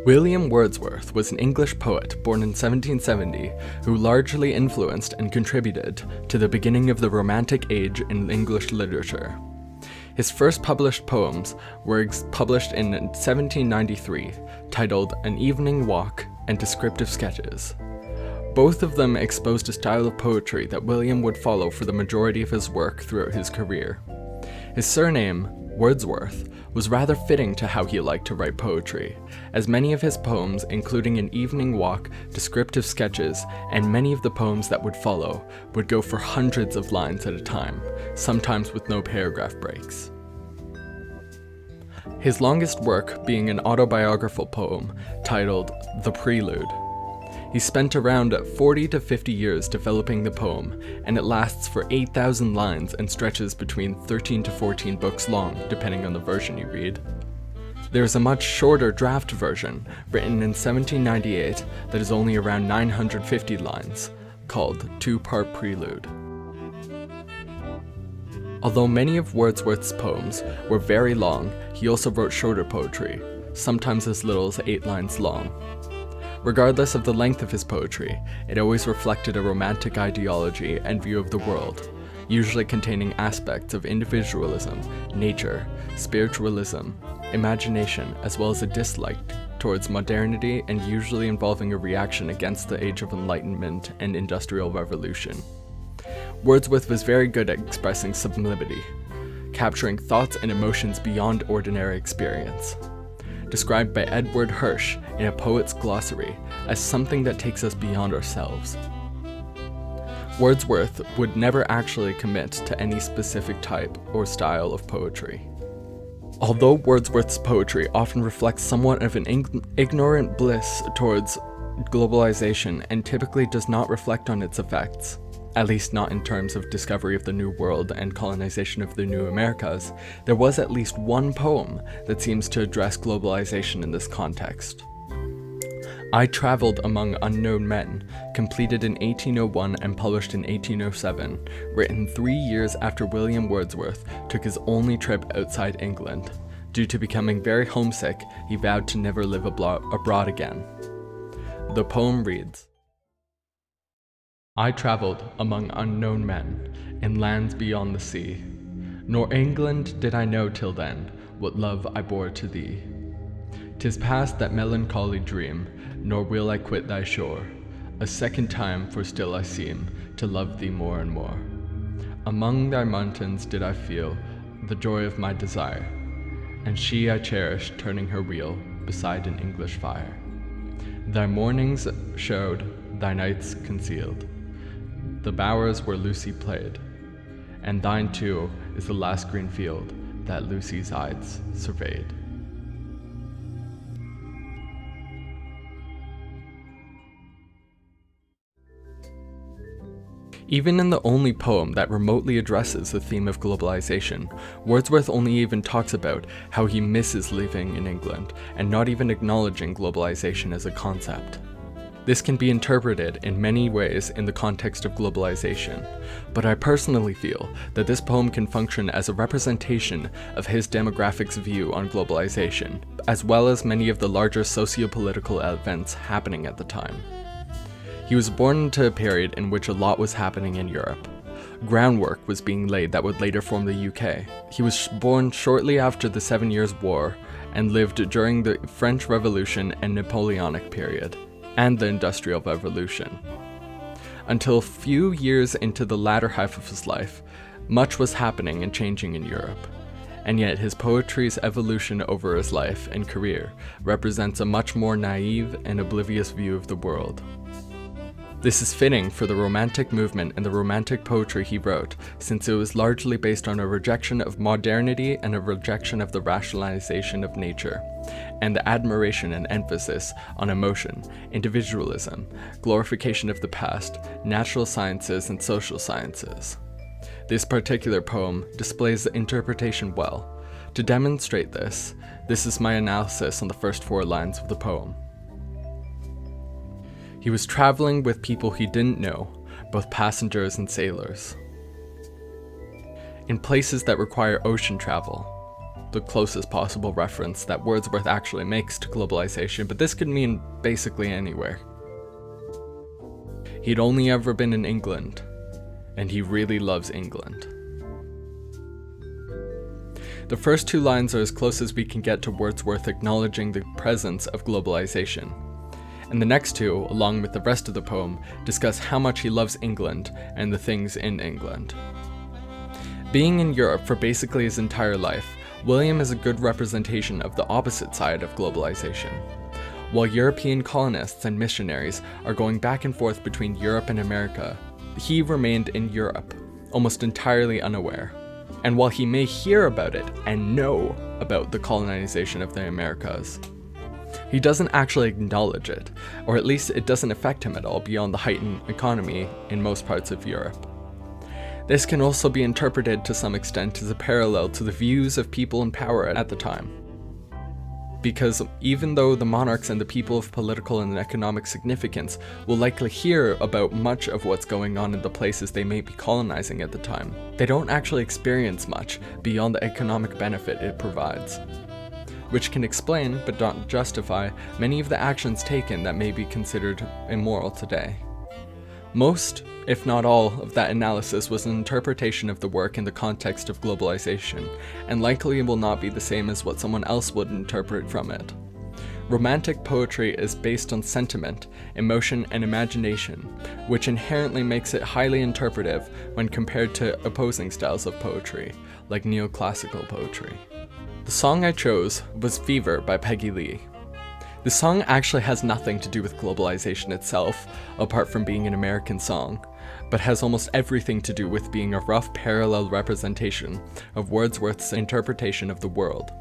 William Wordsworth was an English poet born in 1770 who largely influenced and contributed to the beginning of the Romantic Age in English literature. His first published poems were published in 1793, titled An Evening Walk and Descriptive Sketches. Both of them exposed a style of poetry that William would follow for the majority of his work throughout his career. His surname, Wordsworth, was rather fitting to how he liked to write poetry, as many of his poems, including An Evening Walk, Descriptive Sketches, and many of the poems that would follow, would go for hundreds of lines at a time, sometimes with no paragraph breaks. His longest work being an autobiographical poem titled The Prelude. He spent around 40 to 50 years developing the poem, and it lasts for 8,000 lines and stretches between 13 to 14 books long, depending on the version you read. There is a much shorter draft version, written in 1798, that is only around 950 lines, called Two-Part Prelude. Although many of Wordsworth's poems were very long, he also wrote shorter poetry, sometimes as little as 8 lines long. Regardless of the length of his poetry, it always reflected a romantic ideology and view of the world, usually containing aspects of individualism, nature, spiritualism, imagination, as well as a dislike towards modernity and usually involving a reaction against the Age of Enlightenment and Industrial Revolution. Wordsworth was very good at expressing sublimity, capturing thoughts and emotions beyond ordinary experience. Described by Edward Hirsch in A Poet's Glossary as something that takes us beyond ourselves. Wordsworth would never actually commit to any specific type or style of poetry. Although Wordsworth's poetry often reflects somewhat of an ignorant bliss towards globalization and typically does not reflect on its effects, at least not in terms of discovery of the New World and colonization of the New Americas, there was at least one poem that seems to address globalization in this context. I Traveled Among Unknown Men, completed in 1801 and published in 1807, written 3 years after William Wordsworth took his only trip outside England. Due to becoming very homesick, he vowed to never live abroad again. The poem reads, I travelled among unknown men, in lands beyond the sea, nor England did I know till then, what love I bore to thee. 'Tis past that melancholy dream, nor will I quit thy shore, a second time, for still I seem to love thee more and more. Among thy mountains did I feel the joy of my desire, and she I cherished turning her wheel beside an English fire. Thy mornings showed, thy nights concealed, the bowers where Lucy played, and thine too is the last green field that Lucy's eyes surveyed. Even in the only poem that remotely addresses the theme of globalization, Wordsworth only even talks about how he misses living in England and not even acknowledging globalization as a concept. This can be interpreted in many ways in the context of globalization, but I personally feel that this poem can function as a representation of his demographic's view on globalization, as well as many of the larger socio-political events happening at the time. He was born into a period in which a lot was happening in Europe. Groundwork was being laid that would later form the UK. He was born shortly after the 7 Years' War and lived during the French Revolution and Napoleonic period, and the Industrial Revolution. Until a few years into the latter half of his life, much was happening and changing in Europe, and yet his poetry's evolution over his life and career represents a much more naive and oblivious view of the world. This is fitting for the Romantic movement and the Romantic poetry he wrote, since it was largely based on a rejection of modernity and a rejection of the rationalization of nature, and the admiration and emphasis on emotion, individualism, glorification of the past, natural sciences, and social sciences. This particular poem displays the interpretation well. To demonstrate this is my analysis on the first 4 lines of the poem. He was traveling with people he didn't know, both passengers and sailors, in places that require ocean travel. the closest possible reference that Wordsworth actually makes to globalization, but this could mean basically anywhere. He'd only ever been in England, and he really loves England. The first two lines are as close as we can get to Wordsworth acknowledging the presence of globalization. And the next two, along with the rest of the poem, discuss how much he loves England and the things in England. Being in Europe for basically his entire life, William is a good representation of the opposite side of globalization. While European colonists and missionaries are going back and forth between Europe and America, he remained in Europe, almost entirely unaware. And while he may hear about it and know about the colonization of the Americas, he doesn't actually acknowledge it, or at least it doesn't affect him at all beyond the heightened economy in most parts of Europe. This can also be interpreted to some extent as a parallel to the views of people in power at the time. Because even though the monarchs and the people of political and economic significance will likely hear about much of what's going on in the places they may be colonizing at the time, they don't actually experience much beyond the economic benefit it provides, which can explain, but not justify, many of the actions taken that may be considered immoral today. Most, if not all, of that analysis was an interpretation of the work in the context of globalization, and likely will not be the same as what someone else would interpret from it. Romantic poetry is based on sentiment, emotion, and imagination, which inherently makes it highly interpretive when compared to opposing styles of poetry, like neoclassical poetry. The song I chose was Fever by Peggy Lee. The song actually has nothing to do with globalization itself, apart from being an American song, but has almost everything to do with being a rough parallel representation of Wordsworth's interpretation of the world.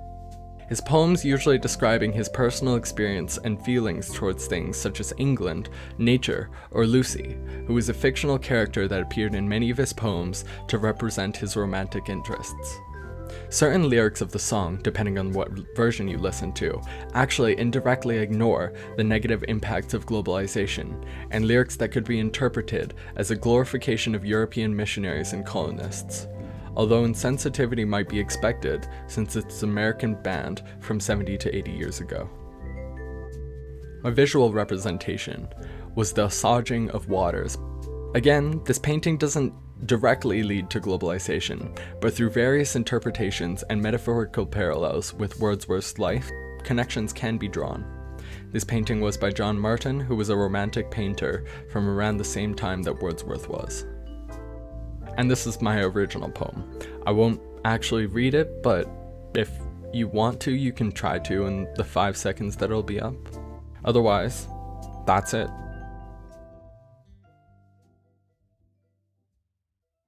His poems usually describing his personal experience and feelings towards things such as England, nature, or Lucy, who is a fictional character that appeared in many of his poems to represent his romantic interests. Certain lyrics of the song, depending on what version you listen to, actually indirectly ignore the negative impacts of globalization, and lyrics that could be interpreted as a glorification of European missionaries and colonists, although insensitivity might be expected since it's an American band from 70 to 80 years ago. A visual representation was the assuaging of waters. Again, this painting doesn't directly lead to globalization, but through various interpretations and metaphorical parallels with Wordsworth's life, connections can be drawn. This painting was by John Martin, who was a romantic painter from around the same time that Wordsworth was. And this is my original poem. I won't actually read it, but if you want to, you can try to in the 5 seconds that it'll be up. Otherwise, that's it.